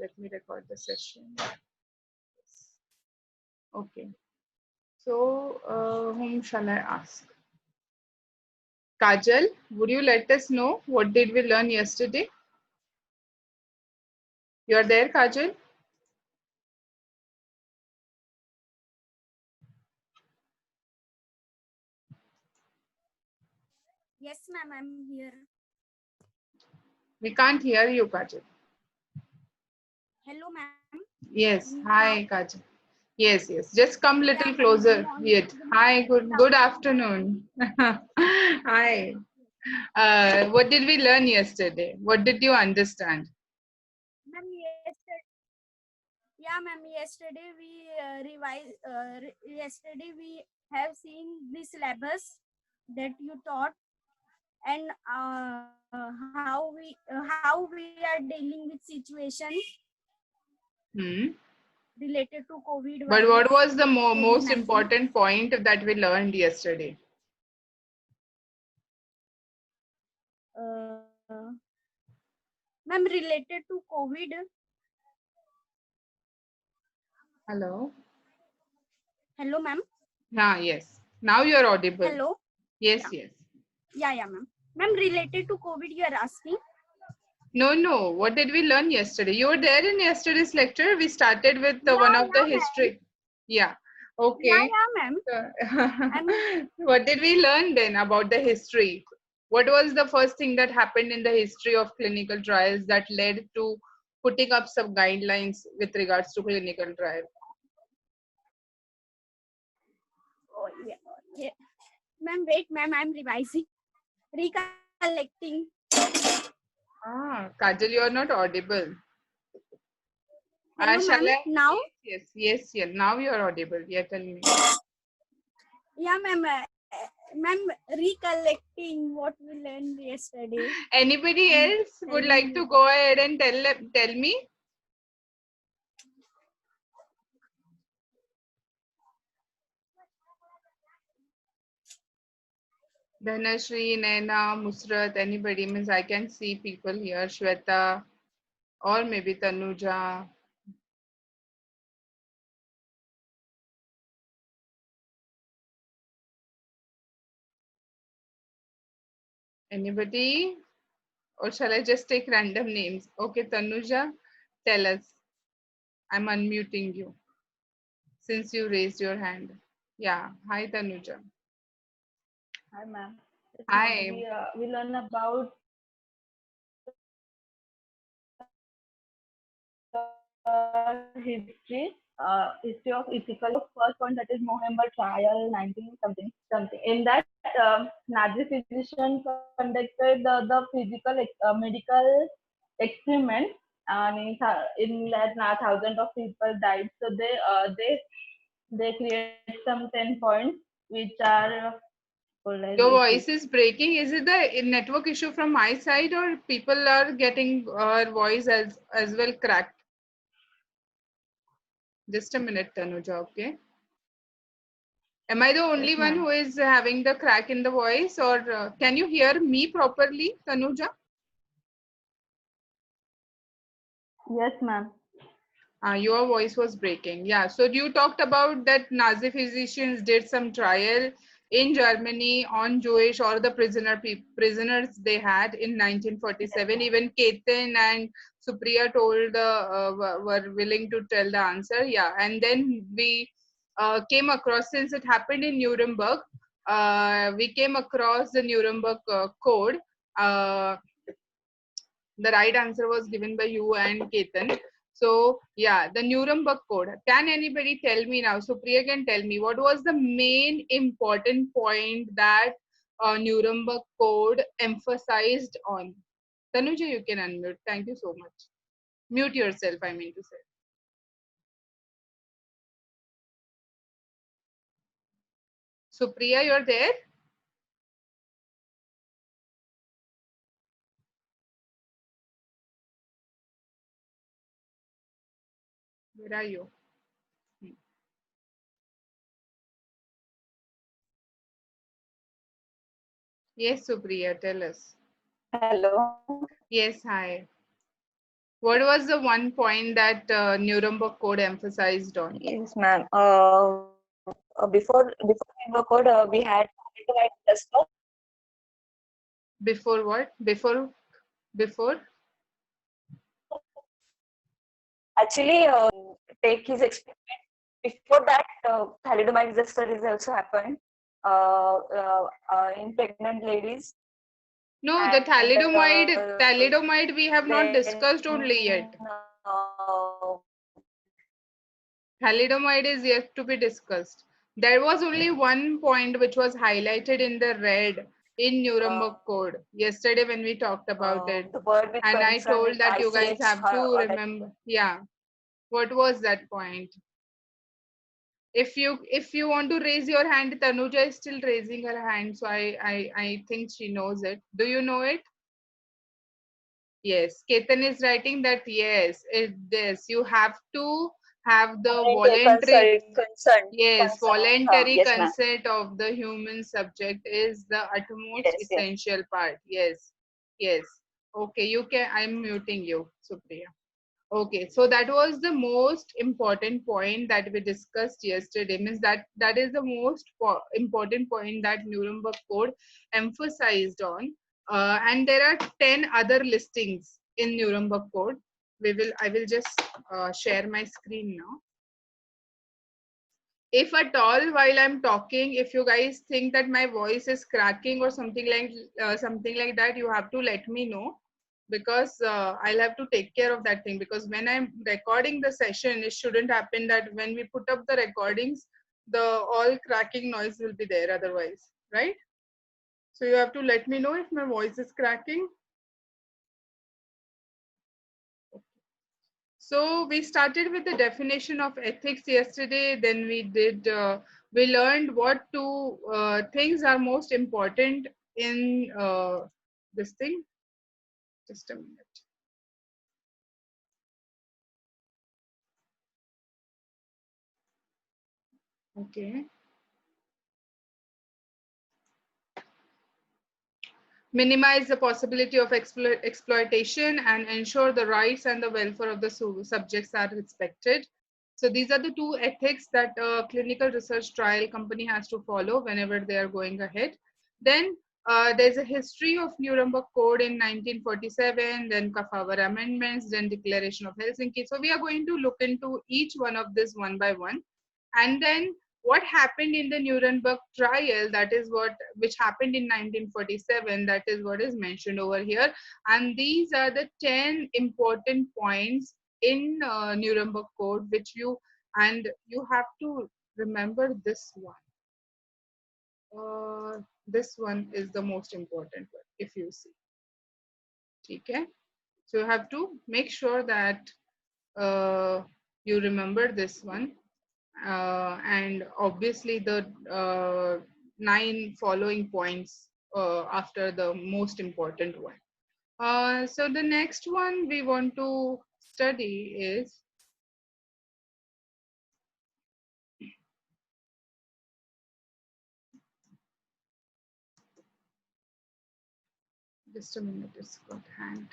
let me record the session. Okay. So, whom shall I ask? Kajal, would you let us know what did we learn yesterday? You are there, Kajal? Yes, ma'am, I'm here. We can't hear you, Kajal. Hello, ma'am. Yes. Now, Hi, Kajal. Yes, yes. Just come yeah, little ma'am. closer. Yet. Hi. Good afternoon. Hi. What did we learn yesterday? What did you understand? Ma'am, yesterday we revised. Yesterday we have seen the syllabus that you taught, and how we are dealing with situations Hmm. related to COVID But what virus, was the most COVID-19. important point that we learned yesterday? Ma'am, related to COVID. Hello. Hello, ma'am. Yes. Now you're audible. Hello. Yes, Yeah. yes. Yeah, ma'am. Ma'am, related to COVID, you are asking. No. What did we learn yesterday? You were there in yesterday's lecture. We started with one of the history. Yeah. Okay. Yeah, ma'am. What did we learn then about the history? What was the first thing that happened in the history of clinical trials that led to putting up some guidelines with regards to clinical trial? Oh, yeah. Ma'am, wait, ma'am, I'm revising, recollecting. Kajal, you are not audible. Hello, Shall ma'am. I? Now? Yes. Now you are audible. Yeah, tell me. Yeah, ma'am. Ma'am, recollecting what we learned yesterday. Anybody else would like to go ahead and tell me? Dhanashri, Naina, Musrat, anybody? Means I can see people here. Shweta or maybe Tanuja. Anybody? Or shall I just take random names? Okay, Tanuja, tell us. I'm unmuting you since you raised your hand. Yeah. Hi, Tanuja. Hi, ma'am. Hi. We learn about history of ethical. First one, that is November trial 19 something. In that, Nazi physician conducted the physical medical experiment, and in that thousands of people died. So they create some 10 points which are called as Your ethics. voice is breaking. Is it the network issue from my side or people are getting our voice as well cracked? Just a minute, Tanuja, okay? Am I the only Yes, one ma'am. who is having the crack in the voice or can you hear me properly, Tanuja? Yes, ma'am. Your voice was breaking. Yeah. So you talked about that Nazi physicians did some trial in Germany on Jewish or the prisoners they had in 1947. Even Ketan and Supriya told were willing to tell the answer. Yeah. And then we came across, since it happened in Nuremberg, we came across the Nuremberg code. Uh, the right answer was given by you and Ketan. So yeah, the Nuremberg Code. Can anybody tell me now? Supriya can tell me what was the main important point that Nuremberg Code emphasized on. Tanuja, you can unmute. Thank you so much. Mute yourself, I mean to say. Supriya, you're there? Where are you? Yes, Supriya, tell us. Hello. Yes, hi. What was the one point that Nuremberg Code emphasized on? Yes, ma'am. Before Nuremberg Code, we had thalidomide cluster. Before what? Before? Actually, take his experiment. Before that, thalidomide cluster is also happened in pregnant ladies. No, the And thalidomide we have not then discussed only yet. Thalidomide is yet to be discussed. There was only one point which was highlighted in the red in Nuremberg Code yesterday when we talked about it. the word with And I concern told it that you guys isolates have her to or that remember. Yeah. What was that point? If you want to raise your hand, Tanuja is still raising her hand, so I think she knows it. Do you know it? Yes, Ketan is writing that yes, this you have to have the voluntary, yes, voluntary yes, ma'am. consent of the human subject is the utmost Yes, yes. essential part. Yes, yes. Okay, you can. I'm muting you, Supriya. Okay, so that was the most important point that we discussed yesterday. Means that is the most important point that Nuremberg Code emphasized on. And there are 10 other listings in Nuremberg Code. I will just share my screen now. If at all while I'm talking, if you guys think that my voice is cracking or something like that, you have to let me know, because I'll have to take care of that thing, because when I'm recording the session, it shouldn't happen that when we put up the recordings, the all cracking noise will be there otherwise, right? So you have to let me know if my voice is cracking. So we started with the definition of ethics yesterday. Then we learned what two things are most important in this thing. Just a minute. Okay. Minimize the possibility of exploitation and ensure the rights and the welfare of the subjects are respected. So these are the two ethics that a clinical research trial company has to follow whenever they are going ahead. Then there's a history of Nuremberg Code in 1947, then Kafauver amendments, then Declaration of Helsinki. So we are going to look into each one of this one by one. And then what happened in the Nuremberg trial, that is what which happened in 1947, that is what is mentioned over here. And these are the 10 important points in Nuremberg Code, which you have to remember this one. This one is the most important one, if you see. Okay, so you have to make sure that you remember this one. And obviously the 9 following points after the most important one. So the next one we want to study is just a minute, it's got hanged.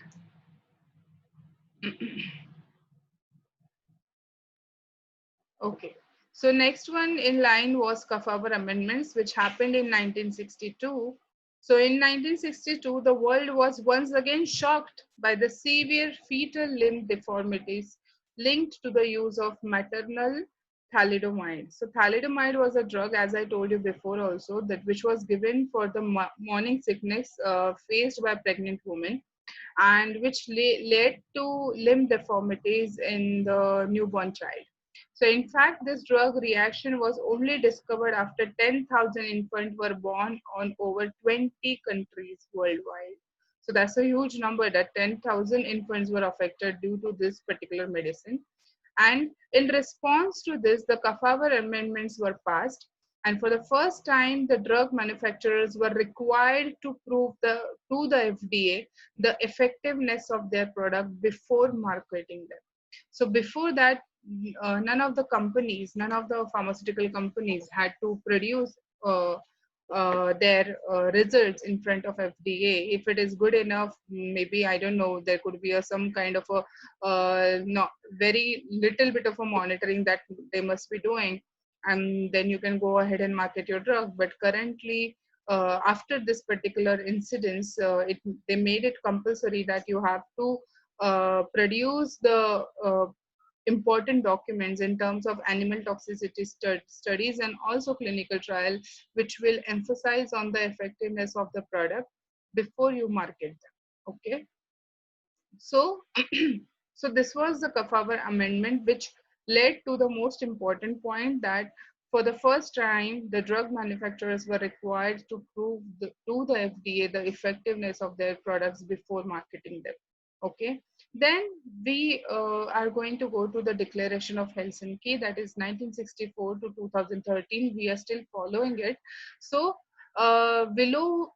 Okay, so next one in line was Kafauver amendments, which happened in 1962. So in 1962, the world was once again shocked by the severe fetal limb deformities linked to the use of maternal thalidomide. So thalidomide was a drug, as I told you before also, that which was given for the morning sickness faced by pregnant women, and which led to limb deformities in the newborn child. So in fact, this drug reaction was only discovered after 10,000 infants were born on over 20 countries worldwide. So that's a huge number, that 10,000 infants were affected due to this particular medicine. And in response to this, the Kafauver amendments were passed. And for the first time, the drug manufacturers were required to prove to the FDA the effectiveness of their product before marketing them. So before that, none of the pharmaceutical companies had to produce their results in front of FDA. If it is good enough, maybe I don't know, there could be some kind of a not very little bit of a monitoring that they must be doing, and then you can go ahead and market your drug. But currently, after this particular incidence, they made it compulsory that you have to produce the important documents in terms of animal toxicity studies and also clinical trial, which will emphasize on the effectiveness of the product before you market them. Okay, so so this was the Kafawar amendment, which led to the most important point, that for the first time the drug manufacturers were required to prove to the FDA the effectiveness of their products before marketing them. Okay, then we are going to go to the Declaration of Helsinki, that is 1964 to 2013. We are still following it. So below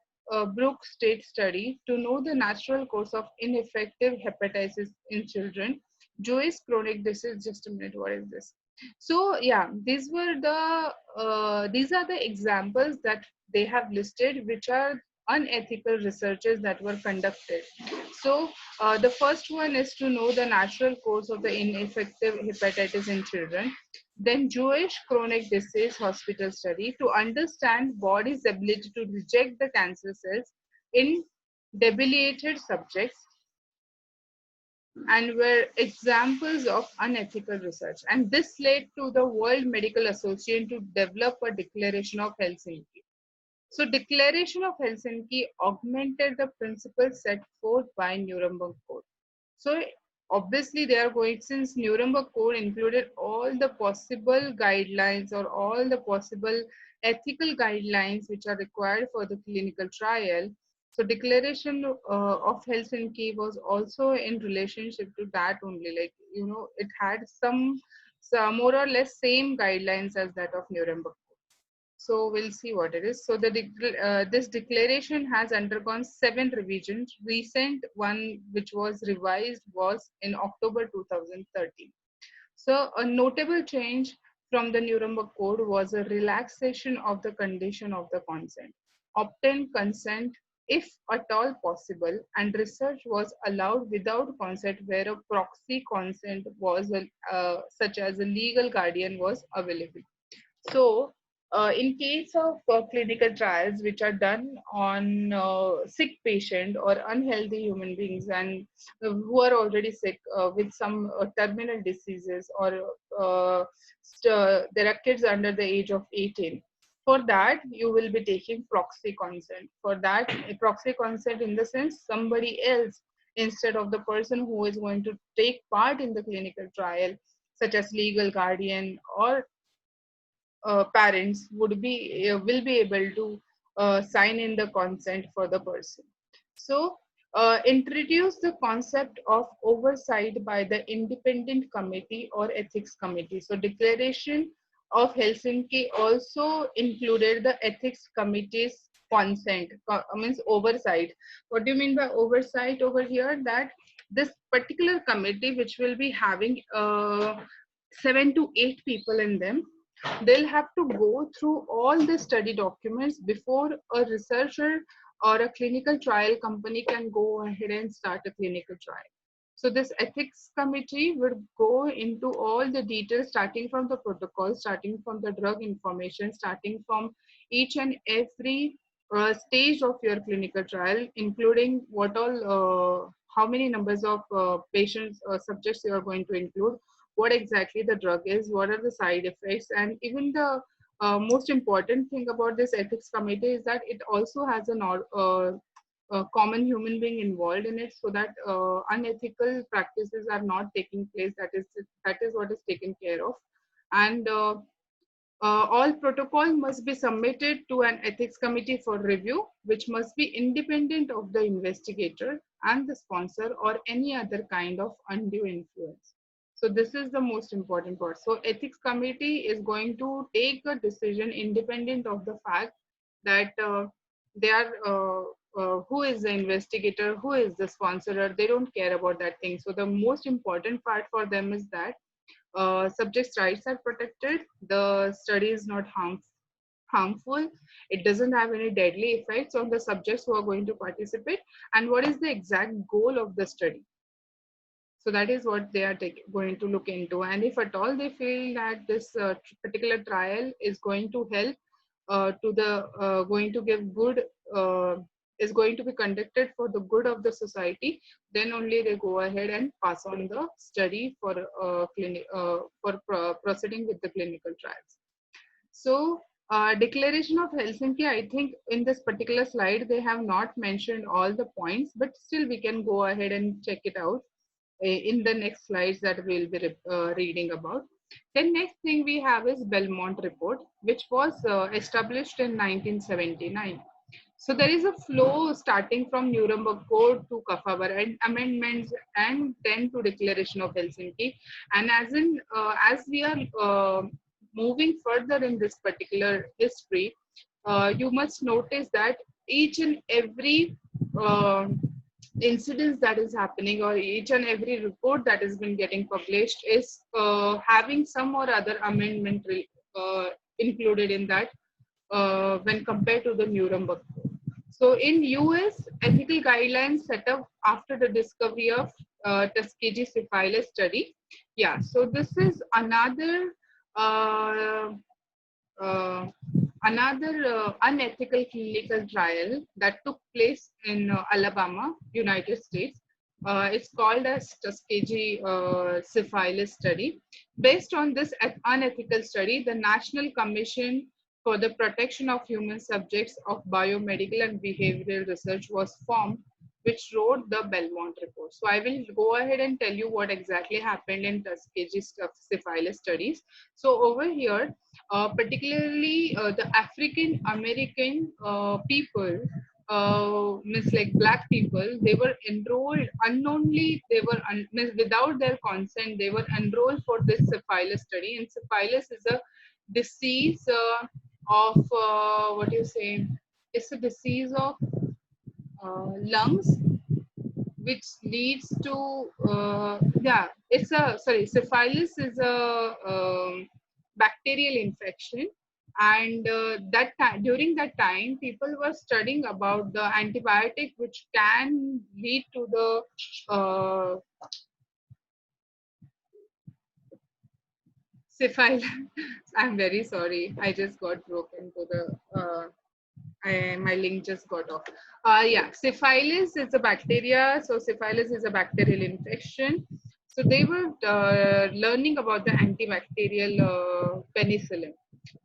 Brook State study to know the natural course of ineffective hepatitis in children. Jewish chronic disease. Just a minute, what is this? So yeah, these are the examples that they have listed, which are unethical researches that were conducted. So the first one is to know the natural course of the ineffective hepatitis in children. Then Jewish chronic disease hospital study to understand body's ability to reject the cancer cells in debilitated subjects, and were examples of unethical research. And this led to the World Medical Association to develop a Declaration of Helsinki. So Declaration of Helsinki augmented the principles set forth by Nuremberg Code. So obviously they are going, since Nuremberg Code included all the possible guidelines or all the possible ethical guidelines which are required for the clinical trial. So Declaration of Helsinki was also in relationship to that only, like, you know, it had some more or less same guidelines as that of Nuremberg. So we'll see what it is. So this declaration has undergone 7 revisions. Recent one, which was revised, was in October 2013. So a notable change from the Nuremberg Code was a relaxation of the condition of the consent. Obtain consent if at all possible, and research was allowed without consent where a proxy consent was such as a legal guardian was available. So, in case of clinical trials which are done on sick patient or unhealthy human beings, and who are already sick with some terminal diseases, or there are kids under the age of 18, for that you will be taking proxy consent. For that, a proxy consent in the sense somebody else instead of the person who is going to take part in the clinical trial, such as legal guardian or parents would be will be able to sign in the consent for the person. So introduce the concept of oversight by the independent committee or ethics committee. So Declaration of Helsinki also included the ethics committee's consent, means oversight. What do you mean by oversight over here? That this particular committee, which will be having 7 to 8 people in them, they'll have to go through all the study documents before a researcher or a clinical trial company can go ahead and start a clinical trial. So this ethics committee would go into all the details, starting from the protocol, starting from the drug information, starting from each and every stage of your clinical trial, including what all, how many numbers of patients or subjects you are going to include, what exactly the drug is, what are the side effects, and even the most important thing about this ethics committee is that it also has a common human being involved in it, so that unethical practices are not taking place. That is what is taken care of, and all protocol must be submitted to an ethics committee for review, which must be independent of the investigator and the sponsor or any other kind of undue influence. So this is the most important part. So ethics committee is going to take a decision independent of the fact that they are who is the investigator, who is the sponsor. They don't care about that thing. So the most important part for them is that subjects' rights are protected, the study is not harmful, it doesn't have any deadly effects on the subjects who are going to participate, and what is the exact goal of the study. So that is what they are going to look into. And if at all they feel that this particular trial is going to help to the going to give good is going to be conducted for the good of the society, then only they go ahead and pass on the study for proceeding with the clinical trials. So Declaration of Helsinki, I think in this particular slide they have not mentioned all the points, but still we can go ahead and check it out in the next slides that we'll be reading about. Then next thing we have is Belmont Report, which was established in 1979. So there is a flow starting from Nuremberg Code to Kaffer and amendments, and then to Declaration of Helsinki. And as we are moving further in this particular history, you must notice that each and every incidents that is happening, or each and every report that has been getting published, is having some or other amendment included in that when compared to the Nuremberg Code. So in US, ethical guidelines set up after the discovery of Tuskegee syphilis study. Yeah, so this is another uh, unethical clinical trial that took place in Alabama, United States. It's called as Tuskegee syphilis study. Based on this unethical study, the National Commission for the Protection of Human Subjects of Biomedical and Behavioral Research was formed, which wrote the Belmont Report. So I will go ahead and tell you what exactly happened in Tuskegee syphilis studies. So over here, particularly the African American people, means like black people, they were enrolled unknownly, they were means without their consent, they were enrolled for this syphilis study. And syphilis is a disease of what do you say? It's a disease of lungs, which leads to yeah, it's a sorry, syphilis is a bacterial infection. And that time, during that time, people were studying about the antibiotic which can lead to the syphilis. I'm very sorry, I just got broken to the my link just got off. Yeah, syphilis is a bacteria. So syphilis is a bacterial infection. So they were learning about the antibacterial penicillin.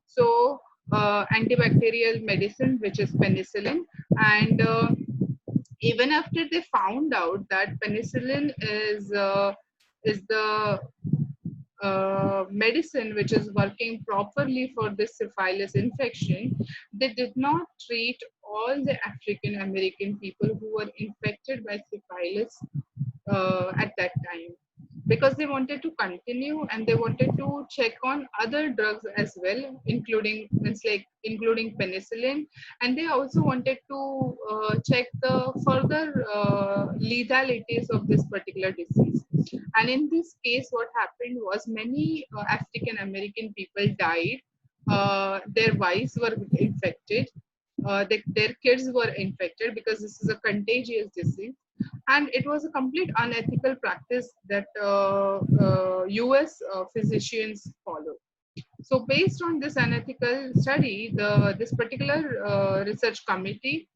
So antibacterial medicine, which is penicillin, and even after they found out that penicillin is the medicine which is working properly for this syphilis infection, they did not treat all the African American people who were infected by syphilis at that time, because they wanted to continue and they wanted to check on other drugs as well, including including penicillin, and they also wanted to check the further lethalities of this particular disease. And in this case, what happened was many African American people died. Their wives were infected. Their kids were infected, because this is a contagious disease. And it was a complete unethical practice that US physicians followed. So based on this unethical study, this particular research committee,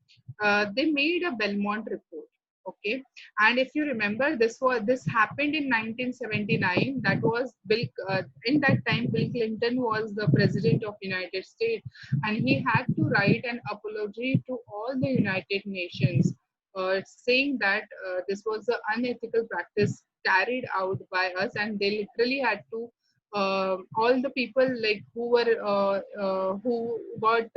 they made a Belmont report. Okay, and if you remember, this happened in 1979. That was in that time Bill Clinton was the president of United States, and he had to write an apology to all the United Nations, saying that this was an unethical practice carried out by us, and they literally had to all the people like who got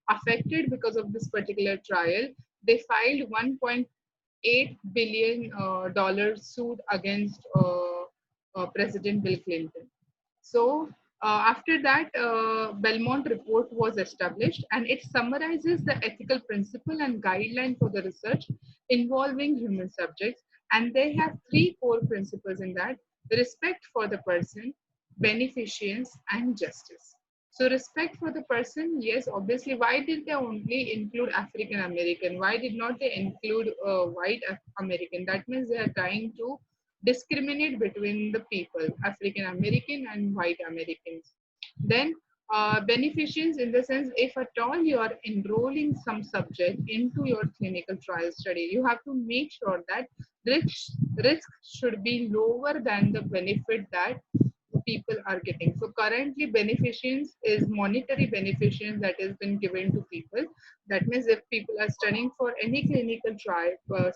affected because of this particular trial. They filed 1.8 billion dollars suit against President Bill Clinton. So after that, Belmont Report was established, and it summarizes the ethical principle and guideline for the research involving human subjects. And they have three core principles in that: the respect for the person, beneficence, and justice. So respect for the person, yes, obviously. Why did they only include African American? Why did not they include white American? That means they are trying to discriminate between the people, African American and white Americans. Then beneficence in the sense, if at all you are enrolling some subject into your clinical trial study, you have to make sure that risk should be lower than the benefit that people are getting. So currently beneficence is monetary beneficence that has been given to people. That means if people are studying for any clinical trial,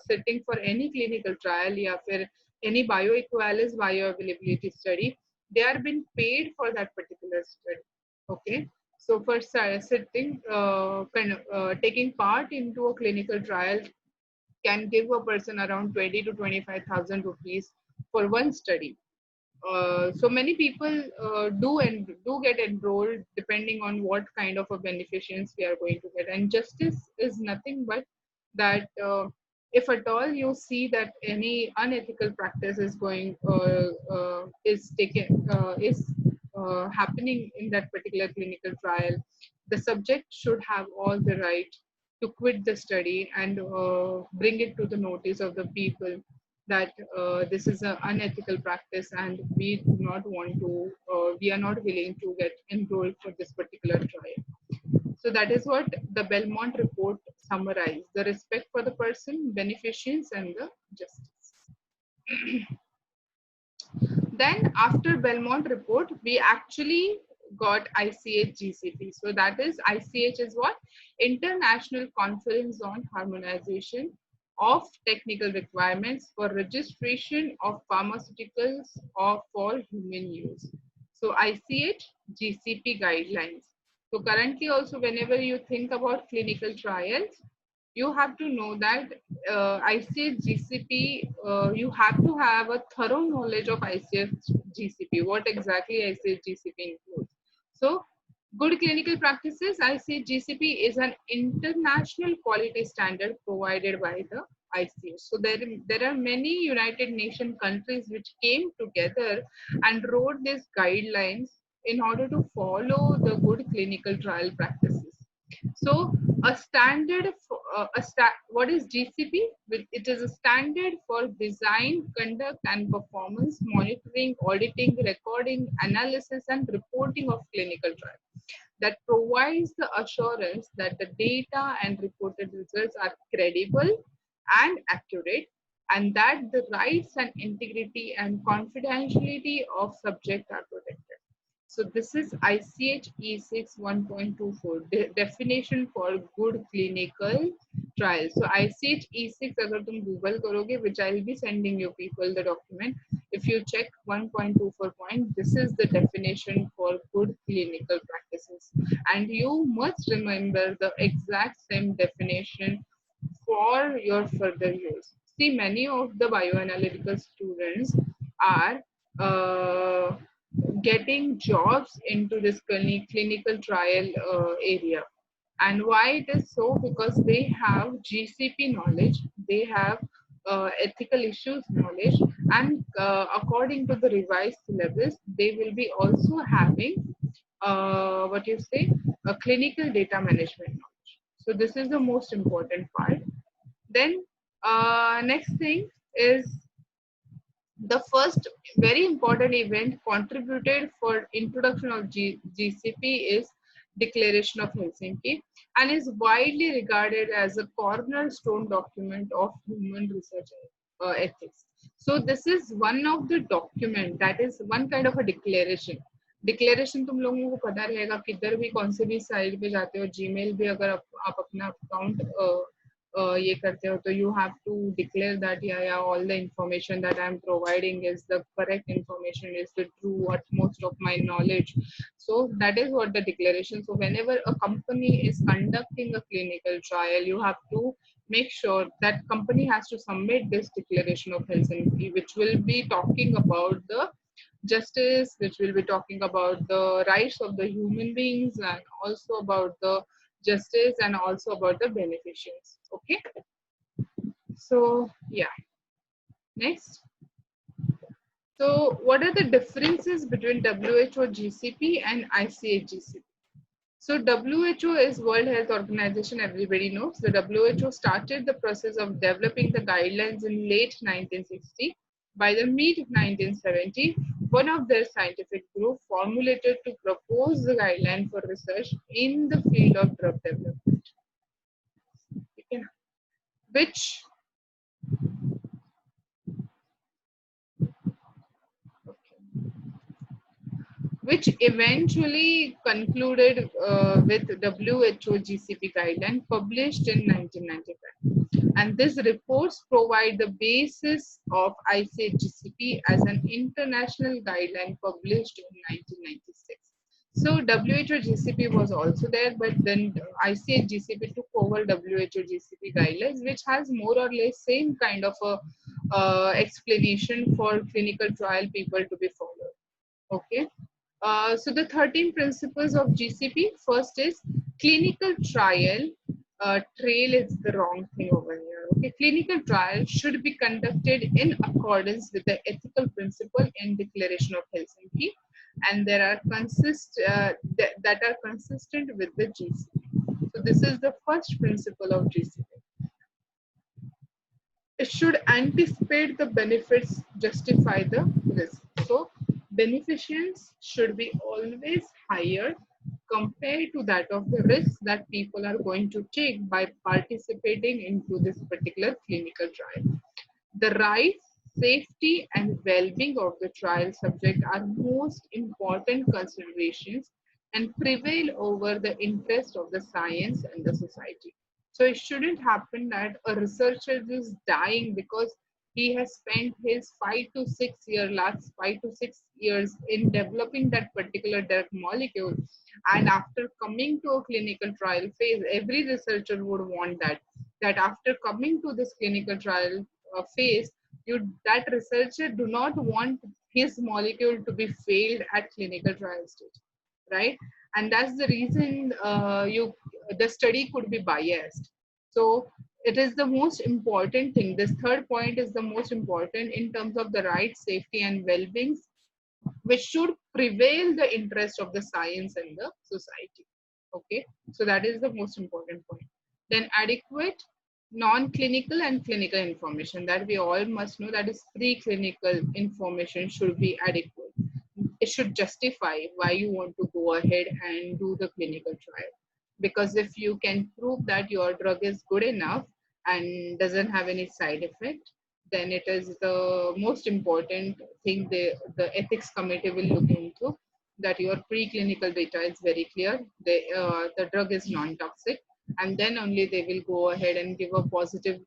sitting for any clinical trial, या फिर any bioequivalence bioavailability study, they are being paid for that particular study. Okay. So for sitting, taking part into a clinical trial can give a person around 20 to 25,000 rupees for one study. So many people do get enrolled depending on what kind of a beneficence we are going to get. And justice is nothing but that if at all you see that any unethical practice is happening in that particular clinical trial, the subject should have all the right to quit the study and bring it to the notice of the people that this is an unethical practice and we do not want to, we are not willing to get enrolled for this particular trial. So that is what the Belmont report summarized: the respect for the person, beneficence, and the justice. Then after Belmont report, we actually got ICH GCP. So that is, ICH is what? International Conference on Harmonization of Technical Requirements for Registration of Pharmaceuticals or for Human Use. So ICH GCP guidelines. So currently also, whenever you think about clinical trials, you have to know that ICH GCP, you have to have a thorough knowledge of ICH GCP, what exactly ICH GCP includes. So good clinical practices, ICH GCP is an international quality standard provided by the ICH. So there are many United Nations countries which came together and wrote these guidelines in order to follow the good clinical trial practices. So a standard, what is GCP? It is a standard for design, conduct, and performance monitoring, auditing, recording, analysis, and reporting of clinical trials that provides the assurance that the data and reported results are credible and accurate, and that the rights and integrity and confidentiality of subject are protected. So this is ICH E6 1.24 definition for good clinical trials. So ICH E6 अगर तुम Google करोगे, which I will be sending you people the document. If you check 1.24 point, this is the definition for good clinical practices, and you must remember the exact same definition for your further use. See, many of the bioanalytical students are getting jobs into this clinical trial area. And why it is so? Because they have GCP knowledge, they have ethical issues knowledge, and according to the revised syllabus, they will be also having what you say, a clinical data management knowledge. So this is the most important part. Then next thing is the first very important event contributed for introduction of GCP is Declaration of Helsinki, and is widely regarded as a cornerstone document of human research ethics. So this is one of the document, that is one kind of a declaration. Declaration तुम लोगों को पता रहेगा, किधर भी कौन से भी साइट पे जाते हो, जीमेल भी अगर आप अपना अकाउंट ये करते हो, तो you have to declare that yeah, all the information that I'm providing is the correct information, is the true utmost of my knowledge. So that is what the declaration. So whenever a company is conducting a clinical trial, you have to make sure that company has to submit this Declaration of Helsinki, which will be talking about the justice, which will be talking about the rights of the human beings, and also about the justice, and also about the beneficence. Okay, so yeah, next. So what are the differences between WHO GCP and ICH GCP? So WHO is World Health Organization, everybody knows. The WHO started the process of developing the guidelines in late 1960. By the mid 1970, one of their scientific group formulated to propose the guideline for research in the field of drug development, okay, which which eventually concluded with WHO GCP guideline published in 1995. And these reports provide the basis of ICH-GCP as an international guideline published in 1996. So WHO GCP was also there, but then ICH GCP took over WHO GCP guidelines, which has more or less same kind of a explanation for clinical trial people to be followed. Okay. So the 13 principles of GCP, first is clinical trial. Trail is the wrong thing over here. Okay, clinical trial should be conducted in accordance with the ethical principle in Declaration of Helsinki, and there are that are consistent with the GCP. So this is the first principle of GCP. It should anticipate the benefits, justify the risk. So beneficence should be always higher compared to that of the risks that people are going to take by participating into this particular clinical trial. The rights, safety, and well-being of the trial subject are most important considerations and prevail over the interest of the science and the society. So it shouldn't happen that a researcher is dying because he has spent his 5 to 6 years in developing that particular drug molecule, and after coming to a clinical trial phase, every researcher would want that after coming to this clinical trial phase, that researcher do not want his molecule to be failed at clinical trial stage, right? And that's the reason the study could be biased. So it is the most important thing. This third point is the most important in terms of the right, safety, and well-being, which should prevail the interest of the science and the society. Okay, so that is the most important point. Then adequate non-clinical and clinical information, that we all must know, that is preclinical information should be adequate. It should justify why you want to go ahead and do the clinical trial. Because if you can prove that your drug is good enough and doesn't have any side effect, then it is the most important thing the ethics committee will look into, that your preclinical data is very clear, the drug is non-toxic, and then only they will go ahead and give a positive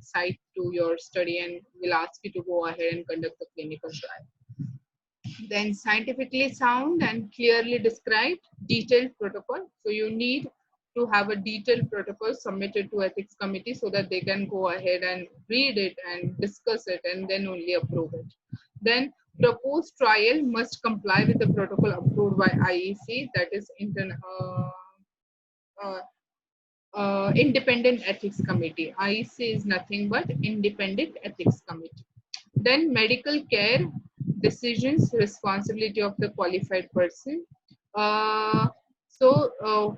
side to your study and will ask you to go ahead and conduct the clinical trial. Then scientifically sound and clearly described detailed protocol. So you need to have a detailed protocol submitted to ethics committee so that they can go ahead and read it and discuss it and then only approve it. Then proposed trial must comply with the protocol approved by IEC, that is Independent Ethics Committee. IEC is nothing but Independent Ethics Committee. Then medical care decisions, responsibility of the qualified person.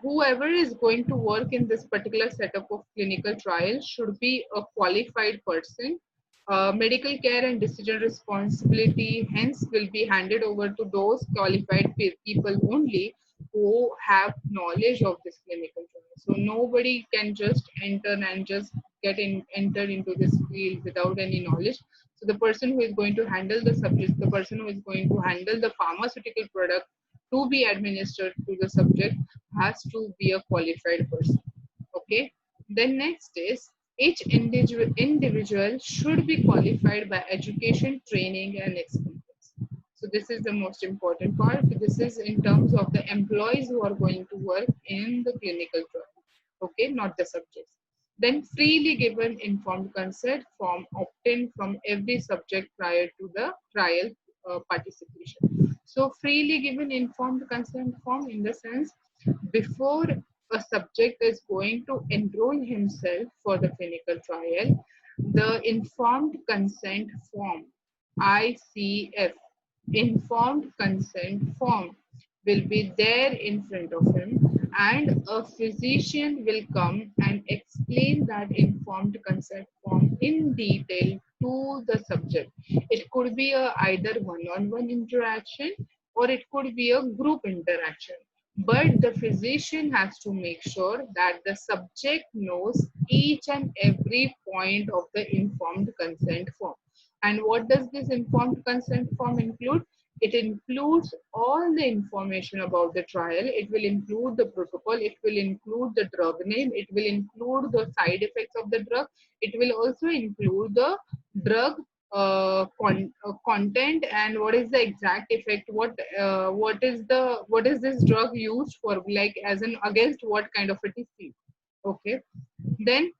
Whoever is going to work in this particular setup of clinical trial should be a qualified person. Medical care and decision responsibility hence will be handed over to those qualified people only who have knowledge of this clinical trial. So nobody can just enter and just enter into this field without any knowledge. So the person who is going to handle the subject, the person who is going to handle the pharmaceutical product to be administered to the subject has to be a qualified person. Okay. Then next is each individual should be qualified by education, training, and experience. So this is the most important part. This is in terms of the employees who are going to work in the clinical trial. Okay, not the subjects. Then freely given informed consent form obtained from every subject prior to the trial participation. So freely given informed consent form in the sense, before a subject is going to enroll himself for the clinical trial, the informed consent form, ICF, informed consent form, will be there in front of him, and a physician will come and explain that informed consent form in detail to the subject. It could be either one-on-one interaction, or it could be a group interaction. But the physician has to make sure that the subject knows each and every point of the informed consent form. And what does this informed consent form include? It includes all the information about the trial. It will include the protocol. It will include the drug name. It will include the side effects of the drug. It will also include the drug content and what is the exact effect. What is this drug used for? Like as in against what kind of a disease? Okay. Then,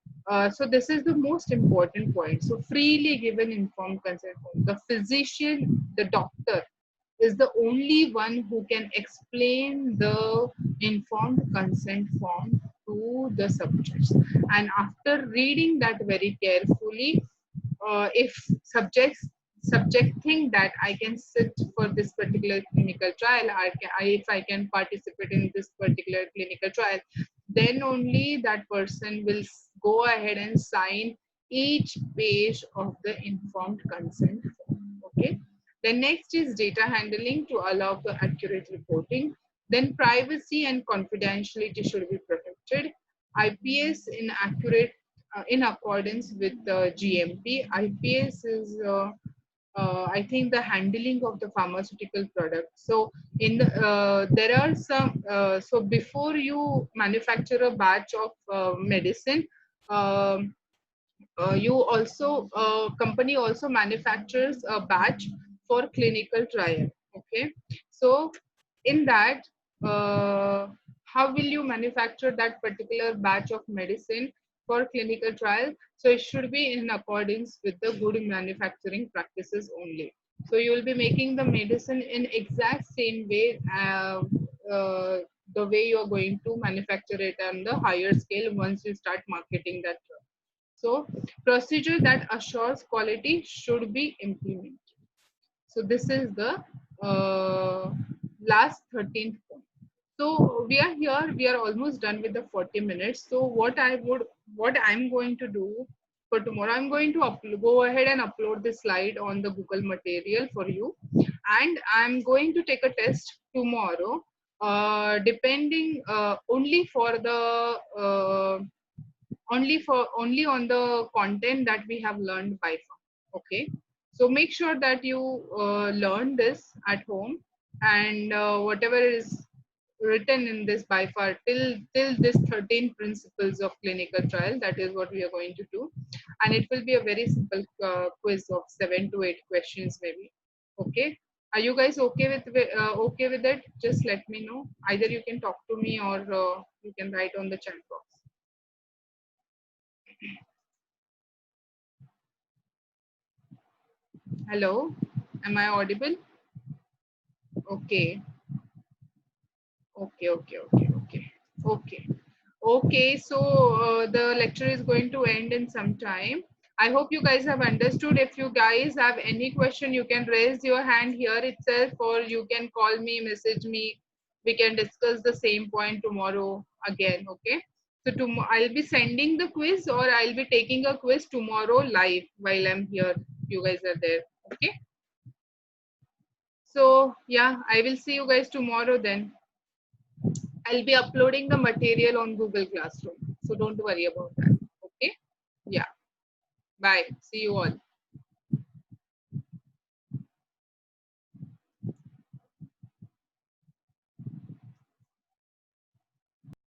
so this is the most important point. So freely given informed consent form. The physician, the doctor, is the only one who can explain the informed consent form to the subjects. And after reading that very carefully, if subject think that I can sit for this particular clinical trial, if I can participate in this particular clinical trial, then only that person will go ahead and sign each page of the informed consent form. Okay. Then next is data handling to allow for accurate reporting. Then privacy and confidentiality should be protected. IPS in accordance with the GMP. IPS is I think the handling of the pharmaceutical product. So in the, there are some, so before you manufacture a batch of medicine, um, you also company also manufactures a batch for clinical trial. Okay, so in that, how will you manufacture that particular batch of medicine for clinical trial? So it should be in accordance with the good manufacturing practices only. So you will be making the medicine in exact same way, the way you are going to manufacture it on the higher scale once you start marketing that drug. So procedure that assures quality should be implemented. So this is the last 13th point. So we are here, we are almost done with the 40 minutes. So what I'm going to do for tomorrow, I'm going to go ahead and upload this slide on the Google material for you. And I'm going to take a test tomorrow, depending only for the only on the content that we have learned by far. Okay, so make sure that you learn this at home, and whatever is written in this by far till this 13 principles of clinical trial, that is what we are going to do. And it will be a very simple quiz of 7 to 8 questions maybe. Okay, are you guys okay with it? Just let me know. Either you can talk to me, or you can write on the chat box. Hello, am I audible? Okay. Okay. So the lecture is going to end in some time. I hope you guys have understood. If you guys have any question, you can raise your hand here itself, or you can call me, message me. We can discuss the same point tomorrow again. Okay. So tomorrow I'll be sending the quiz, or I'll be taking a quiz tomorrow live while I'm here. You guys are there. Okay. So yeah, I will see you guys tomorrow then. I'll be uploading the material on Google Classroom. So don't worry about that. Okay. Yeah. Bye. See you all.